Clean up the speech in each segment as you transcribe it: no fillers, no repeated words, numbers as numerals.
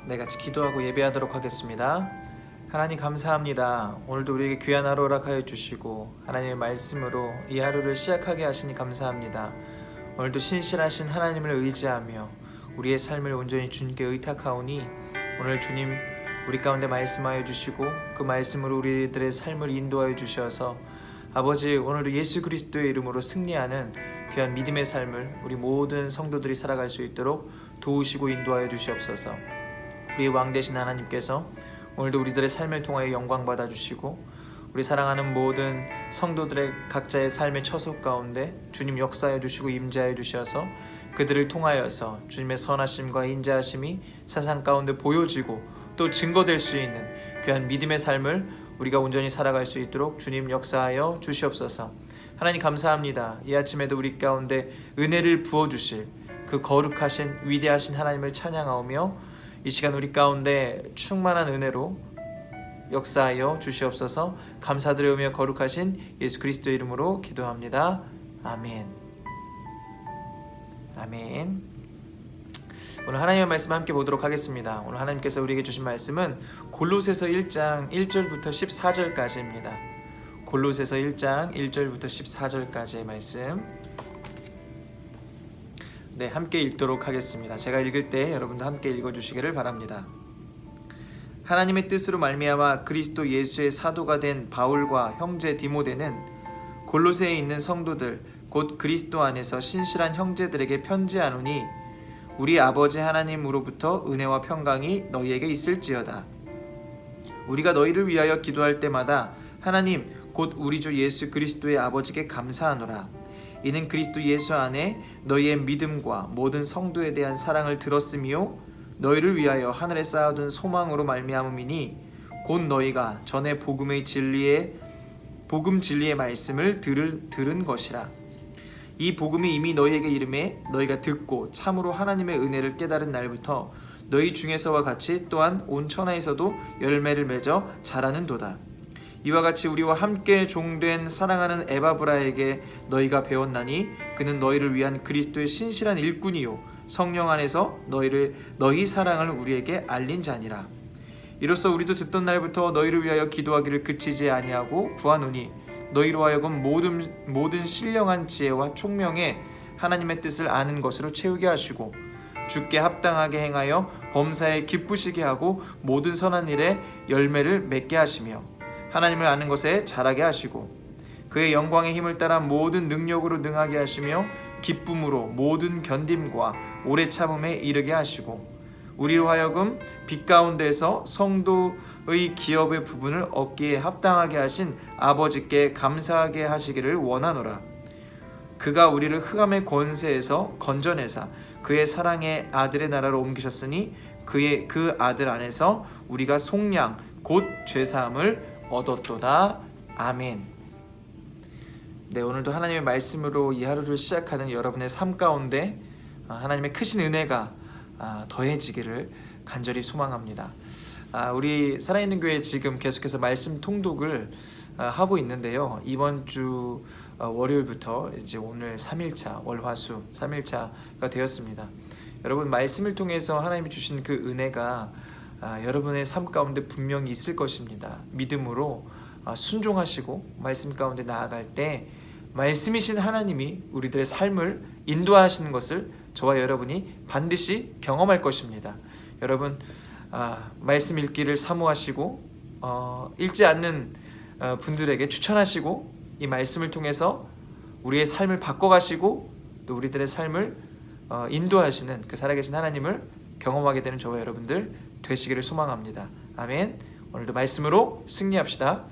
네, 같이 기도하고 예배하도록 하겠습니다. 하나님 감사합니다. 오늘도 우리에게 귀한 하루 허락하여 주시고 하나님의 말씀으로 이 하루를 시작하게 하시니 감사합니다. 오늘도 신실하신 하나님을 의지하며 우리의 삶을 온전히 주님께 의탁하오니 오늘 주님 우리 가운데 말씀하여 주시고 그 말씀으로 우리들의 삶을 인도하여 주셔서 아버지, 오늘도 예수 그리스도의 이름으로 승리하는 귀한 믿음의 삶을 우리 모든 성도들이 살아갈 수 있도록 도우시고 인도하여 주시옵소서. 우리의 왕 되신 하나님께서 오늘도 우리들의 삶을 통하여 영광 받아주시고 우리 사랑하는 모든 성도들의 각자의 삶의 처소 가운데 주님 역사해 주시고 임재해 주셔서 그들을 통하여서 주님의 선하심과 인자하심이 세상 가운데 보여지고 또 증거될 수 있는 귀한 믿음의 삶을 우리가 온전히 살아갈 수 있도록 주님 역사하여 주시옵소서. 하나님 감사합니다. 이 아침에도 우리 가운데 은혜를 부어주실 그 거룩하신 위대하신 하나님을 찬양하오며 이 시간 우리 가운데 충만한 은혜로 역사하여 주시옵소서. 감사드리며 거룩하신 예수 그리스도의 이름으로 기도합니다. 아멘. 아멘. 오늘 하나님의 말씀 함께 보도록 하겠습니다. 오늘 하나님께서 우리에게 주신 말씀은 골로새서 1장 1절부터 14절까지입니다. 골로새서 1장 1절부터 14절까지의 말씀 함께 읽도록 하겠습니다. 제가 읽을 때 여러분도 함께 읽어주시기를 바랍니다. 하나님의 뜻으로 말미암아 그리스도 예수의 사도가 된 바울과 형제 디모데는 골로새에 있는 성도들 곧 그리스도 안에서 신실한 형제들에게 편지하노니 우리 아버지 하나님으로부터 은혜와 평강이 너희에게 있을지어다. 우리가 너희를 위하여 기도할 때마다 하나님 곧 우리 주 예수 그리스도의 아버지께 감사하노라. 이는 그리스도 예수 안에 너희의 믿음과 모든 성도에 대한 사랑을 들었으며 너희를 위하여 하늘에 쌓아둔 소망으로 말미암음이니 곧 너희가 전에 복음 진리의 말씀을 들은 것이라. 이 복음이 이미 너희에게 이름에 너희가 듣고 참으로 하나님의 은혜를 깨달은 날부터 너희 중에서와 같이 또한 온 천하에서도 열매를 맺어 자라는도다. 이와 같이 우리와 함께 종된 사랑하는 에바브라에게 너희가 배웠나니 그는 너희를 위한 그리스도의 신실한 일꾼이요 성령 안에서 너희 사랑을 우리에게 알린 자니라. 이로써 우리도 듣던 날부터 너희를 위하여 기도하기를 그치지 아니하고 구하노니 너희로 하여금 모든 신령한 지혜와 총명에 하나님의 뜻을 아는 것으로 채우게 하시고 주께 합당하게 행하여 범사에 기쁘시게 하고 모든 선한 일에 열매를 맺게 하시며 하나님을 아는 것에 자라게 하시고 그의 영광의 힘을 따라 모든 능력으로 능하게 하시며 기쁨으로 모든 견딤과 오래 참음에 이르게 하시고 우리로 하여금 빛 가운데서 성도의 기업의 부분을 얻기에 합당하게 하신 아버지께 감사하게 하시기를 원하노라. 그가 우리를 흑암의 권세에서 건져내사 그의 사랑의 아들의 나라로 옮기셨으니 그 아들 안에서 우리가 속량 곧 죄사함을 얻었도다. 아멘. 네, 오늘도 하나님의 말씀으로 이 하루를 시작하는 여러분의 삶 가운데 하나님의 크신 은혜가 더해지기를 간절히 소망합니다. 우리 살아있는 교회 지금 계속해서 말씀 통독을 하고 있는데요. 이번 주 월요일부터 이제 오늘 3일차 월화수 3일차가 되었습니다. 여러분 말씀을 통해서 하나님이 주신 그 은혜가 여러분의 삶 가운데 분명히 있을 것입니다. 믿음으로 순종하시고 말씀 가운데 나아갈 때 말씀이신 하나님이 우리들의 삶을 인도하시는 것을 저와 여러분이 반드시 경험할 것입니다. 여러분 말씀 읽기를 사모하시고 읽지 않는 분들에게 추천하시고 이 말씀을 통해서 우리의 삶을 바꿔가시고 또 우리들의 삶을 인도하시는 그 살아계신 하나님을 경험하게 되는 저와 여러분들 되시기를 소망합니다. 아멘. 오늘도 말씀으로 승리합시다.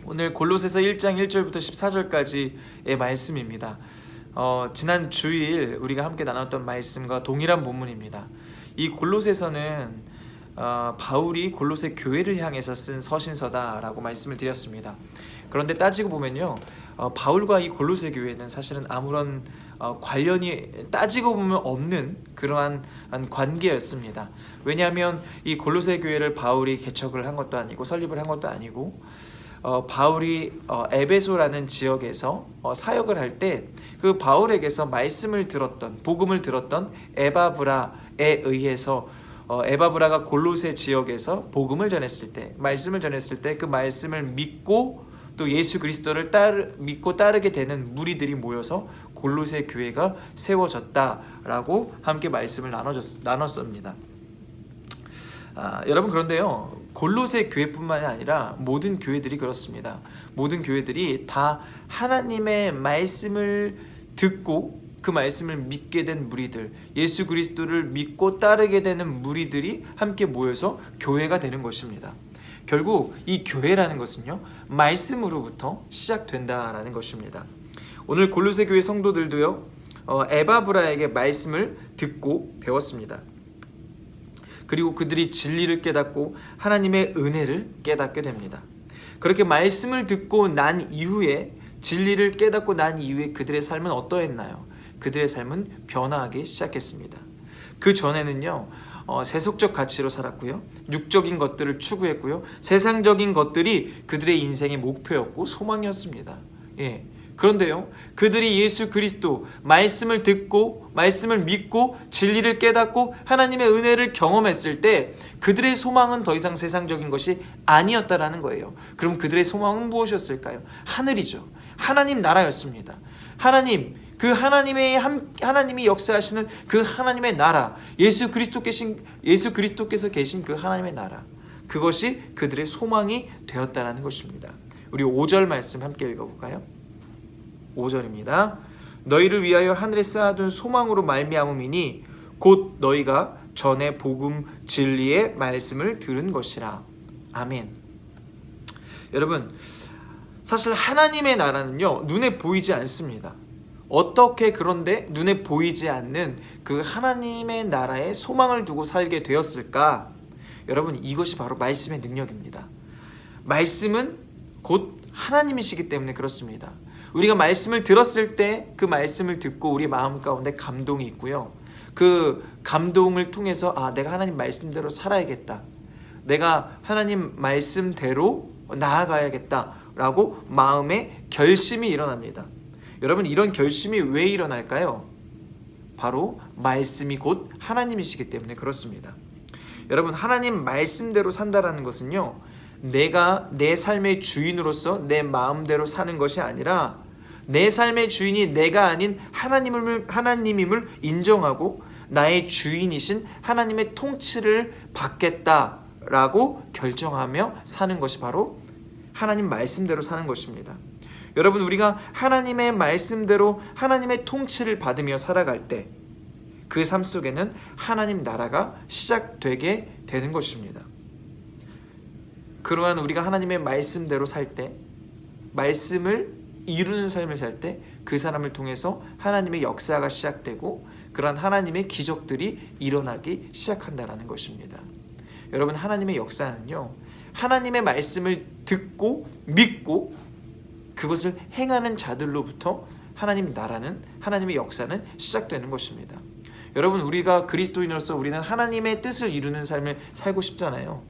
오늘 골로새서 1장 1절부터 14절까지의 말씀입니다. 지난 주일 우리가 함께 나눴던 말씀과 동일한 본문입니다. 이 골로새서는 바울이 골로새 교회를 향해서 쓴 서신서다라고 말씀을 드렸습니다. 그런데 따지고 보면요, 바울과 이 골로새 교회는 사실은 아무런 관련이 따지고 보면 없는 그러한 관계였습니다. 왜냐하면 이 골로새 교회를 바울이 개척을 한 것도 아니고 설립을 한 것도 아니고 바울이 에베소라는 지역에서 사역을 할 때 그 바울에게서 말씀을 들었던 복음을 들었던 에바브라에 의해서 에바브라가 골로새 지역에서 복음을 전했을 때, 말씀을 전했을 때 그 말씀을 믿고 또 예수 그리스도를 믿고 따르게 되는 무리들이 모여서 골로새 교회가 세워졌다라고 함께 말씀을 나눴습니다. 여러분, 그런데요, 골로새 교회뿐만이 아니라 모든 교회들이 그렇습니다. 모든 교회들이 다 하나님의 말씀을 듣고 그 말씀을 믿게 된 무리들, 예수 그리스도를 믿고 따르게 되는 무리들이 함께 모여서 교회가 되는 것입니다. 결국 이 교회라는 것은요, 말씀으로부터 시작된다라는 것입니다. 오늘 골로새 교회 성도들도요, 에바브라에게 말씀을 듣고 배웠습니다. 그리고 그들이 진리를 깨닫고 하나님의 은혜를 깨닫게 됩니다. 그렇게 말씀을 듣고 난 이후에, 진리를 깨닫고 난 이후에 그들의 삶은 어떠했나요? 그들의 삶은 변화하기 시작했습니다. 그 전에는요, 세속적 가치로 살았고요, 육적인 것들을 추구했고요, 세상적인 것들이 그들의 인생의 목표였고 소망이었습니다. 그런데요, 그들이 예수 그리스도 말씀을 듣고 말씀을 믿고 진리를 깨닫고 하나님의 은혜를 경험했을 때 그들의 소망은 더 이상 세상적인 것이 아니었다라는 거예요. 그럼 그들의 소망은 무엇이었을까요? 하늘이죠. 하나님 나라였습니다. 하나님이 역사하시는 그 하나님의 나라, 예수 그리스도께서 계신 그 하나님의 나라, 그것이 그들의 소망이 되었다라는 것입니다. 우리 5절 말씀 함께 읽어볼까요? 5절입니다. 너희를 위하여 하늘에 쌓아둔 소망으로 말미암음이니 곧 너희가 전에 복음 진리의 말씀을 들은 것이라. 아멘. 여러분, 사실 하나님의 나라는요, 눈에 보이지 않습니다. 어떻게 그런데 눈에 보이지 않는 그 하나님의 나라에 소망을 두고 살게 되었을까? 여러분, 이것이 바로 말씀의 능력입니다. 말씀은 곧 하나님이시기 때문에 그렇습니다. 우리가 말씀을 들었을 때 그 말씀을 듣고 우리 마음 가운데 감동이 있고요, 그 감동을 통해서 내가 하나님 말씀대로 살아야겠다, 내가 하나님 말씀대로 나아가야겠다 라고 마음에 결심이 일어납니다. 여러분, 이런 결심이 왜 일어날까요? 바로 말씀이 곧 하나님이시기 때문에 그렇습니다. 여러분, 하나님 말씀대로 산다라는 것은요, 내가 내 삶의 주인으로서 내 마음대로 사는 것이 아니라 내 삶의 주인이 내가 아닌 하나님임을 인정하고 나의 주인이신 하나님의 통치를 받겠다라고 결정하며 사는 것이 바로 하나님 말씀대로 사는 것입니다. 여러분, 우리가 하나님의 말씀대로 하나님의 통치를 받으며 살아갈 때 그 삶 속에는 하나님 나라가 시작되게 되는 것입니다. 그러한 우리가 하나님의 말씀대로 살 때, 말씀을 이루는 삶을 살 때 그 사람을 통해서 하나님의 역사가 시작되고 그러한 하나님의 기적들이 일어나기 시작한다는 것입니다. 여러분, 하나님의 역사는요, 하나님의 말씀을 듣고 믿고 그것을 행하는 자들로부터 하나님 나라는, 하나님의 역사는 시작되는 것입니다. 여러분, 우리가 그리스도인으로서 우리는 하나님의 뜻을 이루는 삶을 살고 싶잖아요.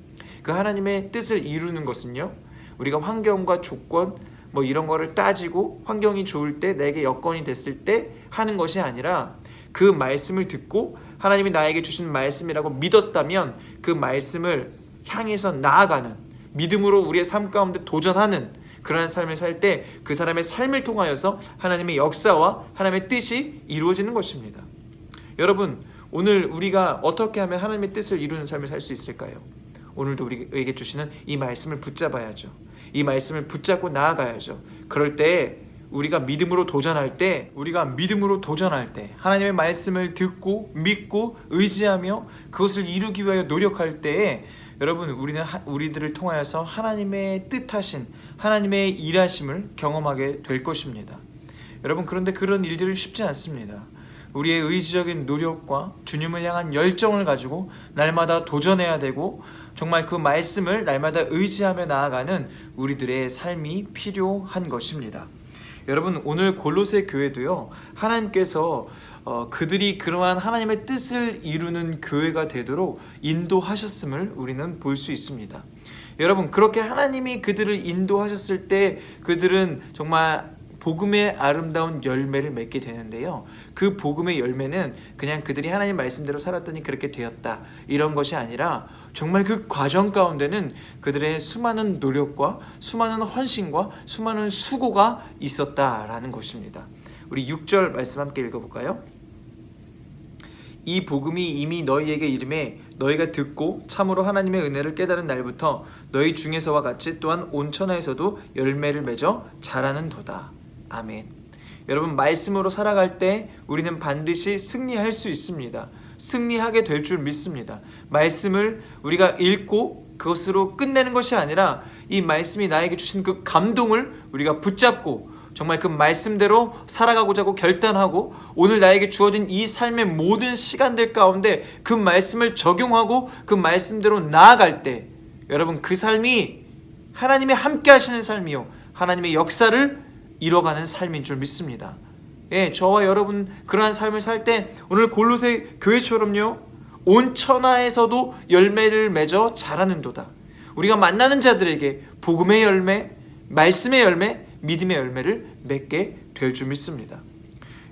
그 하나님의 뜻을 이루는 것은요, 우리가 환경과 조건 이런 거를 따지고 환경이 좋을 때, 내게 여건이 됐을 때 하는 것이 아니라 그 말씀을 듣고 하나님이 나에게 주신 말씀이라고 믿었다면 그 말씀을 향해서 나아가는, 믿음으로 우리의 삶 가운데 도전하는 그러한 삶을 살 때 그 사람의 삶을 통하여서 하나님의 역사와 하나님의 뜻이 이루어지는 것입니다. 여러분, 오늘 우리가 어떻게 하면 하나님의 뜻을 이루는 삶을 살 수 있을까요? 오늘도 우리에게 주시는 이 말씀을 붙잡아야죠. 이 말씀을 붙잡고 나아가야죠. 그럴 때 우리가 믿음으로 도전할 때 하나님의 말씀을 듣고 믿고 의지하며 그것을 이루기 위하여 노력할 때에 여러분, 우리들을 통하여서 하나님의 뜻하신 하나님의 일하심을 경험하게 될 것입니다. 여러분, 그런데 그런 일들은 쉽지 않습니다. 우리의 의지적인 노력과 주님을 향한 열정을 가지고 날마다 도전해야 되고 정말 그 말씀을 날마다 의지하며 나아가는 우리들의 삶이 필요한 것입니다. 여러분, 오늘 골로새 교회도요, 하나님께서 그들이 그러한 하나님의 뜻을 이루는 교회가 되도록 인도하셨음을 우리는 볼 수 있습니다. 여러분, 그렇게 하나님이 그들을 인도하셨을 때 그들은 정말 복음의 아름다운 열매를 맺게 되는데요. 그 복음의 열매는 그냥 그들이 하나님 말씀대로 살았더니 그렇게 되었다, 이런 것이 아니라 정말 그 과정 가운데는 그들의 수많은 노력과 수많은 헌신과 수많은 수고가 있었다라는 것입니다. 우리 6절 말씀 함께 읽어볼까요? 이 복음이 이미 너희에게 이름에 너희가 듣고 참으로 하나님의 은혜를 깨달은 날부터 너희 중에서와 같이 또한 온 천하에서도 열매를 맺어 자라는도다. 아멘. 여러분, 말씀으로 살아갈 때 우리는 반드시 승리할 수 있습니다. 승리하게 될 줄 믿습니다. 말씀을 우리가 읽고 그것으로 끝내는 것이 아니라 이 말씀이 나에게 주신 그 감동을 우리가 붙잡고 정말 그 말씀대로 살아가고자 하고 결단하고 오늘 나에게 주어진 이 삶의 모든 시간들 가운데 그 말씀을 적용하고 그 말씀대로 나아갈 때 여러분, 그 삶이 하나님이 함께 하시는 삶이요, 하나님의 역사를 이뤄가는 삶인 줄 믿습니다. 예, 저와 여러분 그러한 삶을 살 때 오늘 골로새 교회처럼요, 온 천하에서도 열매를 맺어 자라는도다. 우리가 만나는 자들에게 복음의 열매, 말씀의 열매, 믿음의 열매를 맺게 될 줄 믿습니다.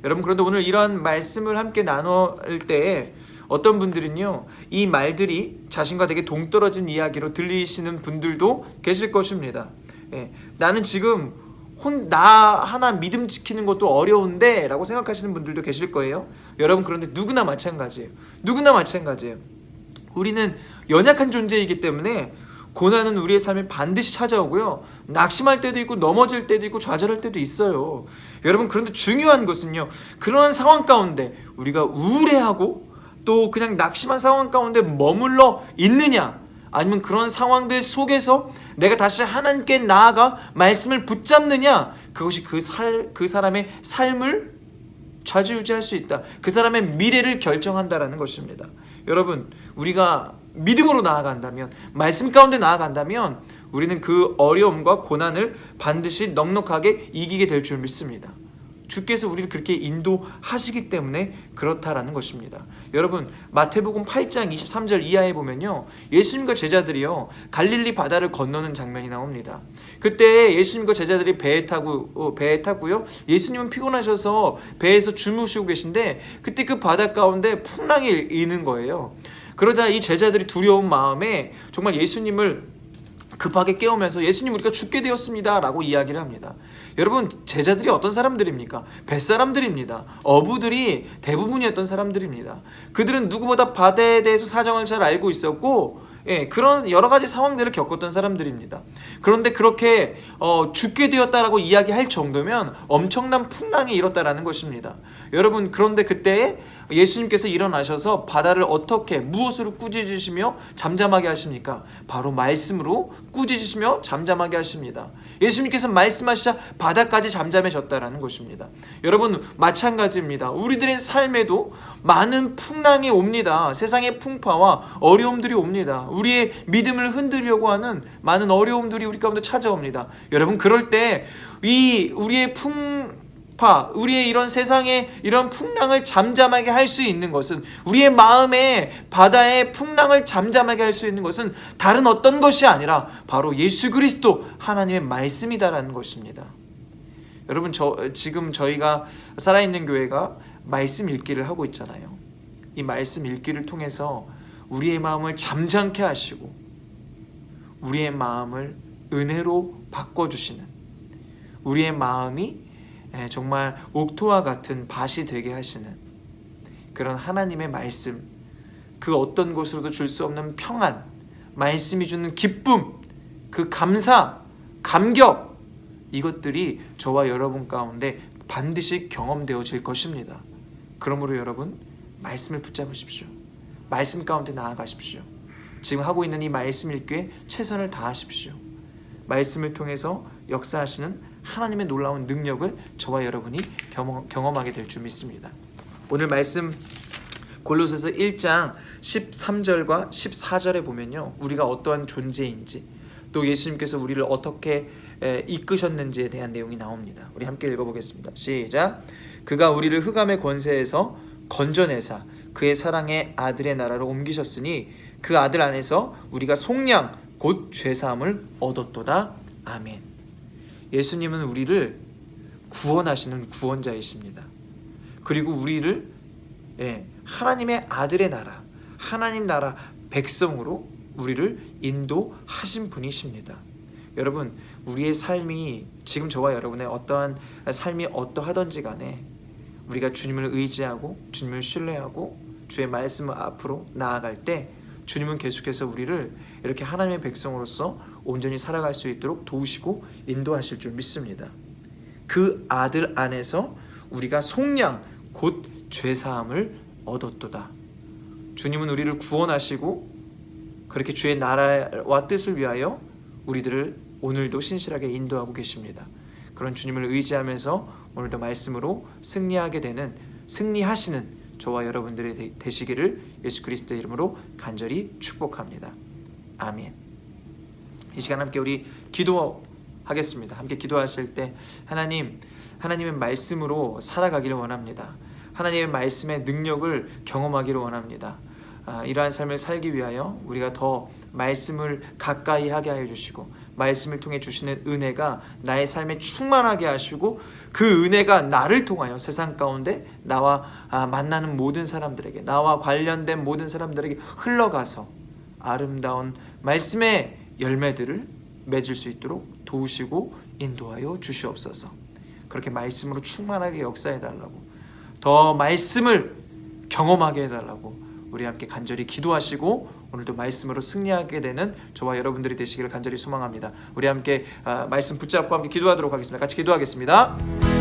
여러분, 그런데 오늘 이러한 말씀을 함께 나눌 때 어떤 분들은요, 이 말들이 자신과 되게 동떨어진 이야기로 들리시는 분들도 계실 것입니다. 예, 나는 지금 나 하나 믿음 지키는 것도 어려운데 라고 생각하시는 분들도 계실 거예요. 여러분, 그런데 누구나 마찬가지예요. 누구나 마찬가지예요. 우리는 연약한 존재이기 때문에 고난은 우리의 삶에 반드시 찾아오고요, 낙심할 때도 있고 넘어질 때도 있고 좌절할 때도 있어요. 여러분, 그런데 중요한 것은요, 그러한 상황 가운데 우리가 우울해하고 또 그냥 낙심한 상황 가운데 머물러 있느냐, 아니면 그런 상황들 속에서 내가 다시 하나님께 나아가 말씀을 붙잡느냐, 그것이 그 사람의 삶을 좌지우지할 수 있다. 그 사람의 미래를 결정한다라는 것입니다. 여러분, 우리가 믿음으로 나아간다면, 말씀 가운데 나아간다면 우리는 그 어려움과 고난을 반드시 넉넉하게 이기게 될 줄 믿습니다. 주께서 우리를 그렇게 인도하시기 때문에 그렇다라는 것입니다. 여러분, 마태복음 8장 23절 이하에 보면요, 예수님과 제자들이요 갈릴리 바다를 건너는 장면이 나옵니다. 그때 예수님과 제자들이 배에 탔고요, 예수님은 피곤하셔서 배에서 주무시고 계신데 그때 그 바다 가운데 풍랑이 일는 거예요. 그러자 이 제자들이 두려운 마음에 정말 예수님을 급하게 깨우면서 예수님, 우리가 죽게 되었습니다 라고 이야기를 합니다. 여러분, 제자들이 어떤 사람들입니까? 뱃사람들입니다. 어부들이 대부분이었던 사람들입니다. 그들은 누구보다 바다에 대해서 사정을 잘 알고 있었고, 그런 여러 가지 상황들을 겪었던 사람들입니다. 그런데 그렇게 죽게 되었다라고 이야기할 정도면 엄청난 풍랑이 일었다라는 것입니다. 여러분, 그런데 그때 예수님께서 일어나셔서 바다를 어떻게, 무엇으로 꾸짖으시며 잠잠하게 하십니까? 바로 말씀으로 꾸짖으시며 잠잠하게 하십니다. 예수님께서 말씀하시자 바다까지 잠잠해졌다라는 것입니다. 여러분, 마찬가지입니다. 우리들의 삶에도 많은 풍랑이 옵니다. 세상의 풍파와 어려움들이 옵니다. 우리의 믿음을 흔들려고 하는 많은 어려움들이 우리 가운데 찾아옵니다. 여러분, 그럴 때 우리의 우리의 이런 세상의 이런 풍랑을 잠잠하게 할 수 있는 것은, 우리의 마음의 바다의 풍랑을 잠잠하게 할 수 있는 것은 다른 어떤 것이 아니라 바로 예수 그리스도 하나님의 말씀이다라는 것입니다. 여러분, 지금 저희가 살아있는 교회가 말씀 읽기를 하고 있잖아요. 이 말씀 읽기를 통해서 우리의 마음을 잠잠케 하시고 우리의 마음을 은혜로 바꿔주시는, 우리의 마음이 정말 옥토와 같은 밭이 되게 하시는 그런 하나님의 말씀, 그 어떤 것으로도 줄 수 없는 평안, 말씀이 주는 기쁨, 그 감사, 감격, 이것들이 저와 여러분 가운데 반드시 경험되어질 것입니다. 그러므로 여러분, 말씀을 붙잡으십시오. 말씀 가운데 나아가십시오. 지금 하고 있는 이 말씀 읽기에 최선을 다하십시오. 말씀을 통해서 역사하시는 하나님의 놀라운 능력을 저와 여러분이 경험하게 될 줄 믿습니다. 오늘 말씀 골로새서 1장 13절과 14절에 보면요, 우리가 어떠한 존재인지 또 예수님께서 우리를 어떻게 이끄셨는지에 대한 내용이 나옵니다. 우리 함께 읽어보겠습니다. 시작. 그가 우리를 흑암의 권세에서 건져내사 그의 사랑의 아들의 나라로 옮기셨으니 그 아들 안에서 우리가 속량 곧 죄사함을 얻었도다. 아멘. 예수님은 우리를 구원하시는 구원자이십니다. 그리고 우리를 하나님의 아들의 나라, 하나님 나라 백성으로 우리를 인도하신 분이십니다. 여러분, 우리의 삶이 지금 저와 여러분의 어떠한 삶이 어떠하든지 간에 우리가 주님을 의지하고 주님을 신뢰하고 주의 말씀을 앞으로 나아갈 때 주님은 계속해서 우리를 이렇게 하나님의 백성으로서 온전히 살아갈 수 있도록 도우시고 인도하실 줄 믿습니다. 그 아들 안에서 우리가 속량 곧 죄사함을 얻었도다. 주님은 우리를 구원하시고 그렇게 주의 나라와 뜻을 위하여 우리들을 오늘도 신실하게 인도하고 계십니다. 그런 주님을 의지하면서 오늘도 말씀으로 승리하게 되는, 승리하시는 저와 여러분들이 되시기를 예수 그리스도의 이름으로 간절히 축복합니다. 아멘. 이 시간 함께 우리 기도하겠습니다. 함께 기도하실 때 하나님의 말씀으로 살아가기를 원합니다. 하나님의 말씀의 능력을 경험하기를 원합니다. 이러한 삶을 살기 위하여 우리가 더 말씀을 가까이 하게 하여 주시고 말씀을 통해 주시는 은혜가 나의 삶에 충만하게 하시고 그 은혜가 나를 통하여 세상 가운데 나와 만나는 모든 사람들에게, 나와 관련된 모든 사람들에게 흘러가서 아름다운 말씀의 열매들을 맺을 수 있도록 도우시고 인도하여 주시옵소서. 그렇게 말씀으로 충만하게 역사해 달라고, 더 말씀을 경험하게 해달라고 우리 함께 간절히 기도하시고 오늘도 말씀으로 승리하게 되는 저와 여러분들이 되시기를 간절히 소망합니다. 우리 함께 말씀 붙잡고 함께 기도하도록 하겠습니다. 같이 기도하겠습니다.